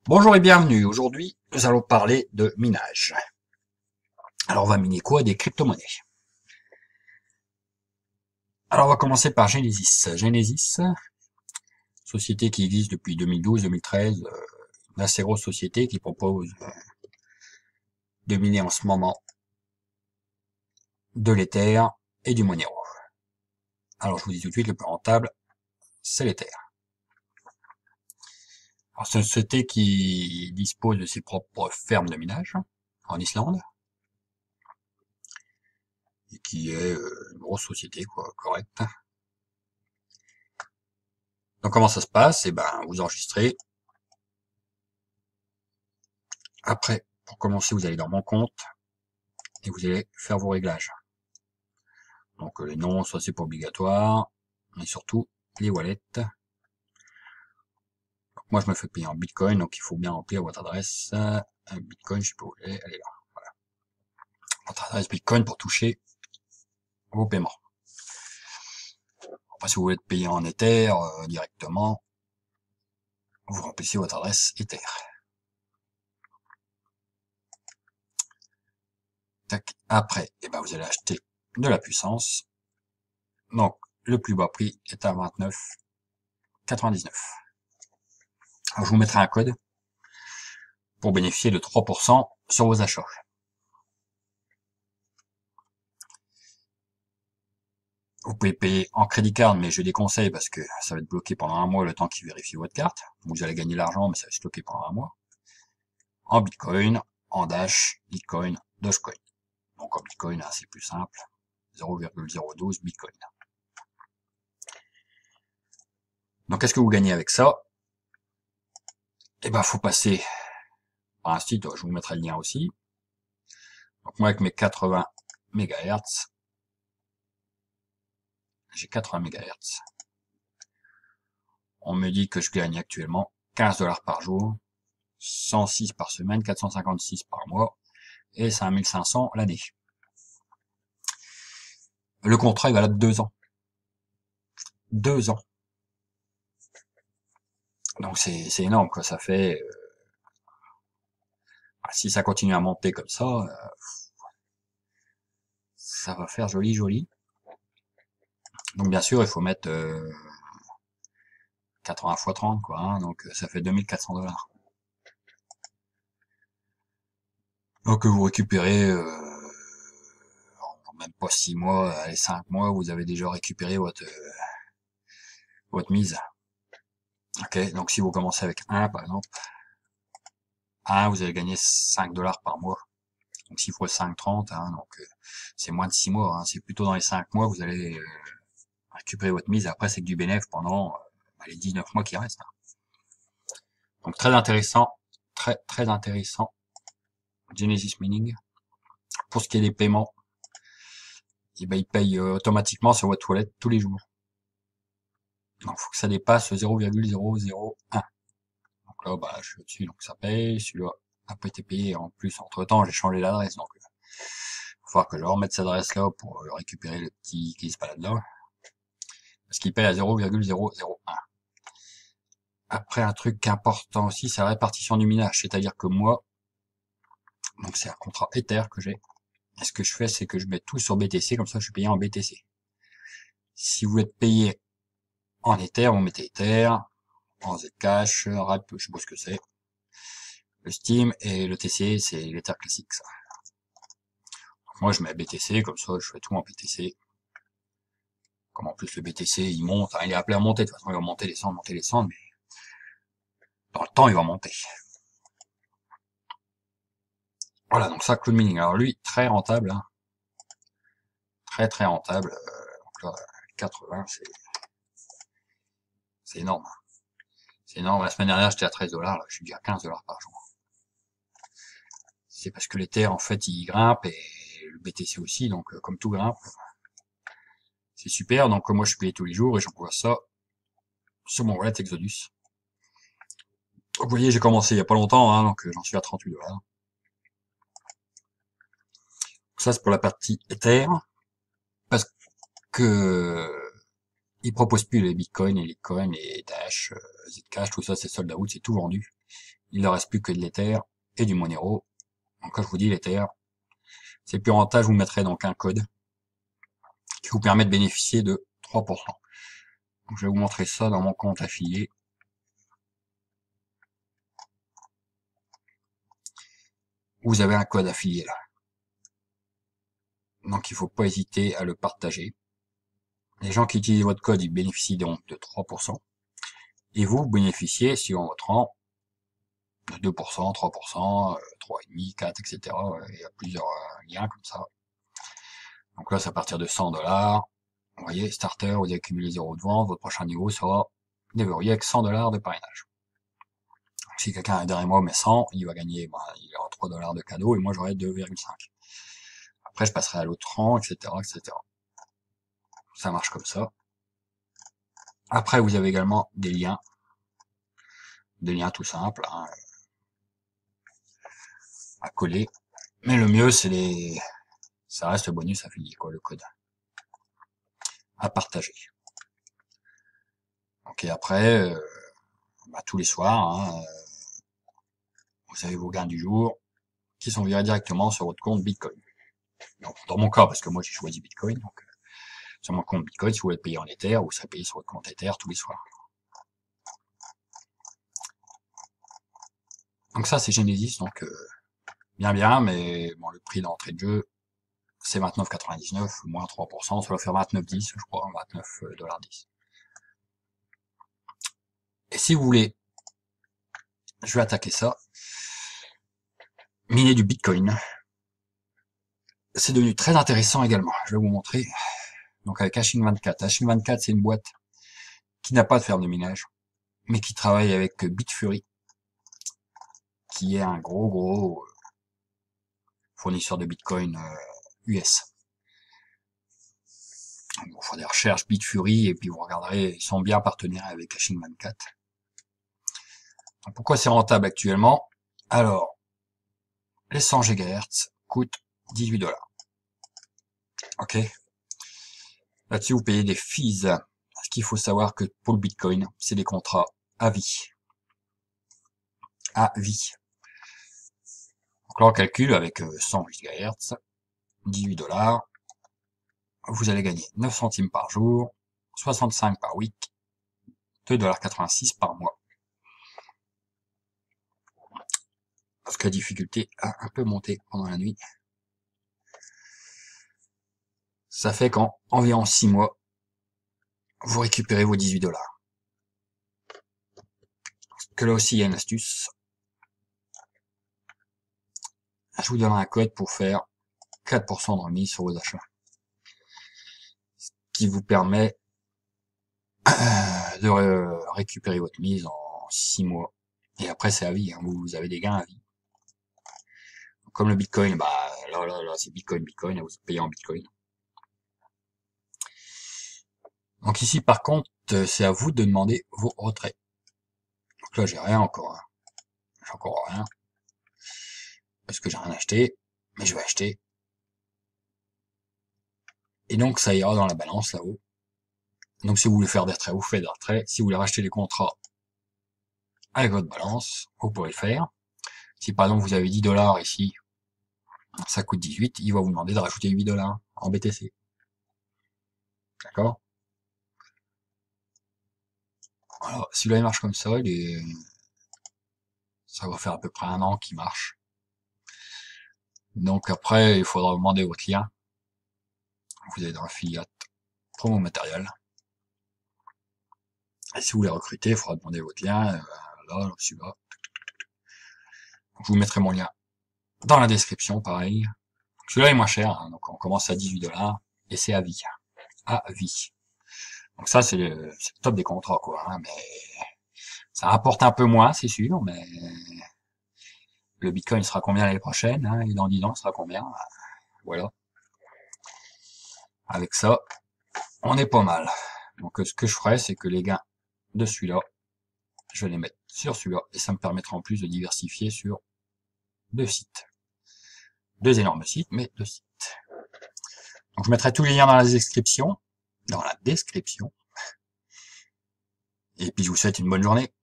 Bonjour et bienvenue. Aujourd'hui, nous allons parler de minage. Alors, on va miner quoi? Des crypto-monnaies. Alors, on va commencer par Genesis. Genesis, société qui existe depuis 2012-2013, une assez grosse société qui propose de miner en ce moment de l'Ether et du Monero. Alors, je vous dis tout de suite, le plus rentable, c'est l'Ether. Alors, c'est une société qui dispose de ses propres fermes de minage en Islande et qui est une grosse société, quoi, correcte. Donc comment ça se passe? Eh ben, vous enregistrez. Après, pour commencer, vous allez dans mon compte et vous allez faire vos réglages. Donc les noms, ça c'est pas obligatoire, mais surtout les wallets. Donc, moi je me fais payer en Bitcoin, donc il faut bien remplir votre adresse. Bitcoin, je sais pas où elle est là. Voilà. Votre adresse Bitcoin pour toucher vos paiements. Après, si vous voulez être payé en Ether directement, vous remplissez votre adresse Ether. Tac. Après, eh ben, vous allez acheter de la puissance. Donc, le plus bas prix est à 29,99. Alors, je vous mettrai un code pour bénéficier de 3% sur vos achats. Vous pouvez payer en crédit card, mais je déconseille parce que ça va être bloqué pendant un mois le temps qu'il vérifie votre carte. Vous allez gagner l'argent, mais ça va se bloquer pendant un mois. En Bitcoin, en Dash, Bitcoin, Dogecoin. Donc en Bitcoin, c'est plus simple. 0,012 Bitcoin. Donc qu'est-ce que vous gagnez avec ça? Eh ben, faut passer par un site, je vous mettrai le lien aussi. Donc moi, avec mes 80 MHz, j'ai 80 MHz. On me dit que je gagne actuellement 15 $ par jour, 106 par semaine, 456 par mois, et 5500 l'année. Le contrat est valable 2 ans. 2 ans. Donc c'est énorme, quoi. Ça fait, si ça continue à monter comme ça va faire joli, joli. Donc bien sûr, il faut mettre 80 x 30, quoi. Hein, donc ça fait 2400 $. Donc vous récupérez même pas 6 mois, allez 5 mois, vous avez déjà récupéré votre mise. Ok, donc si vous commencez avec 1 par exemple, 1 vous allez gagner 5 $ par mois. Donc 6 fois 5, 30, hein, donc c'est moins de 6 mois, hein, c'est plutôt dans les 5 mois que vous allez récupérer votre mise, après c'est que du bénéfice pendant les 19 mois qui restent. Hein. Donc très intéressant, très intéressant, Genesis Mining. Pour ce qui est des paiements, eh ben, il paye automatiquement sur votre wallet tous les jours. Donc faut que ça dépasse 0,001. Donc là, bah, je suis au-dessus, donc ça paye. Celui-là n'a pas été payé. En plus, entre-temps, j'ai changé l'adresse, donc il va falloir que je remette cette adresse-là pour récupérer le petit qui se balade là. Parce qu'il paye à 0,001. Après, un truc important aussi, c'est la répartition du minage. C'est-à-dire que moi, donc c'est un contrat Ether que j'ai. Et ce que je fais, c'est que je mets tout sur BTC, comme ça je suis payé en BTC. Si vous êtes payé en Ether, vous mettez Ether, en Zcash, RAP, je sais pas ce que c'est. Le Steam et le TC, c'est l'Ether classique, ça. Donc moi, je mets BTC, comme ça, je fais tout en BTC. Comme en plus le BTC, il monte, hein, il est appelé à monter, de toute façon, il va monter, descendre, mais dans le temps, il va monter. Voilà, donc ça, Cloud Mining. Alors lui, très rentable, hein. Très rentable. Donc là, 80, c'est énorme. C'est énorme. La semaine dernière, j'étais à 13 $, là, je suis déjà à 15 $ par jour. C'est parce que l'Ether, en fait, il grimpe et le BTC aussi, donc comme tout grimpe, c'est super. Donc moi, je suis payé tous les jours et j'envoie ça sur mon wallet Exodus. Donc, vous voyez, j'ai commencé il y a pas longtemps, hein, donc j'en suis à 38 $. Donc, ça, c'est pour la partie Ether, parce que ils proposent plus les bitcoins, les litcoins, les Dash, Zcash, tout ça, c'est sold out, c'est tout vendu. il ne reste plus que de l'Ether et du Monero. Donc quand je vous dis l'Ether, c'est plus rentable, je vous mettrai donc un code qui vous permet de bénéficier de 3%. Donc, je vais vous montrer ça dans mon compte affilié. Vous avez un code affilié là. Donc il ne faut pas hésiter à le partager. Les gens qui utilisent votre code, ils bénéficient donc de 3%. Et vous bénéficiez, suivant votre rang, de 2%, 3%, 3,5%, 4, etc. Il y a plusieurs liens comme ça. Donc là, c'est à partir de 100 $. Vous voyez, starter, vous avez cumulé 0 de vente, votre prochain niveau sera déverrouillé avec 100 $ de parrainage. Donc, si quelqu'un a derrière moi met 100, il va gagner, il aura 3 $ de cadeau et moi j'aurai 2,5. Après, je passerai à l'autre rang, etc., etc. Ça marche comme ça. Après, vous avez également des liens tout simples, hein, à coller. Mais le mieux, ça reste le bonus affilié, quoi, le code. À partager. Ok, après, tous les soirs, hein, vous avez vos gains du jour qui sont virés directement sur votre compte Bitcoin. Donc, dans mon cas, parce que moi j'ai choisi Bitcoin, donc sur mon compte Bitcoin, si vous voulez payer en Ether, vous savez payer sur votre compte Ether tous les soirs. Donc ça c'est Genesis, donc bien, mais bon, le prix d'entrée de jeu c'est 29,99, moins 3%, ça va faire 29,10 je crois, 29,10 $. Et si vous voulez, je vais attaquer ça, miner du Bitcoin. C'est devenu très intéressant également, je vais vous montrer. Donc avec Hashing24. Hashing24 c'est une boîte qui n'a pas de ferme de minage, mais qui travaille avec Bitfury, qui est un gros fournisseur de Bitcoin US. Vous ferez des recherches Bitfury et puis vous regarderez, ils sont bien partenaires avec Hashing24. Pourquoi c'est rentable actuellement? Alors, les 100 GHz coûtent 18 $. Ok. Là-dessus, vous payez des fees. Ce qu'il faut savoir que pour le Bitcoin, c'est des contrats à vie. À vie. Donc là, on calcule avec 100 GHz, 18 $. Vous allez gagner 9 centimes par jour, 65 par week, 2,86 $ par mois. Parce que la difficulté a un peu monté pendant la nuit. Ça fait qu'en environ 6 mois, vous récupérez vos 18 $. Que là aussi, il y a une astuce. Je vous donnerai un code pour faire 4% de remise sur vos achats. Ce qui vous permet de récupérer votre mise en 6 mois. Et après, c'est à vie, hein, vous avez des gains à vie. Comme le Bitcoin, là, c'est Bitcoin, vous payez en Bitcoin. Donc ici, par contre, c'est à vous de demander vos retraits. Donc là, j'ai rien encore. Hein. J'ai encore rien. Parce que j'ai rien acheté. Mais je vais acheter. Et donc, ça ira dans la balance, là-haut. Donc, si vous voulez faire des retraits, vous faites des retraits. Si vous voulez racheter les contrats avec votre balance, vous pouvez le faire. Si, par exemple, vous avez 10 $ ici, ça coûte 18, il va vous demander de rajouter 8 $ en BTC. D'accord? Alors, celui-là, il marche comme ça, ça va faire à peu près 1 an qu'il marche. Donc après, il faudra demander votre lien. Vous allez dans l'affiliate promo matériel. Et si vous voulez recruter, il faudra demander votre lien, là, celui-là. Je vous mettrai mon lien dans la description, pareil. Celui-là est moins cher, hein, donc on commence à 18 $ et c'est à vie. À vie. Donc ça, c'est le top des contrats, quoi. Hein, mais ça rapporte un peu moins, c'est sûr, mais le Bitcoin sera combien l'année prochaine, hein, et dans 10 ans, il sera combien? Voilà. Avec ça, on est pas mal. Donc ce que je ferai, c'est que les gains de celui-là, je vais les mettre sur celui-là, et ça me permettra en plus de diversifier sur 2 sites. 2 énormes sites, mais 2 sites. Donc je mettrai tous les liens dans la description. Et puis je vous souhaite une bonne journée.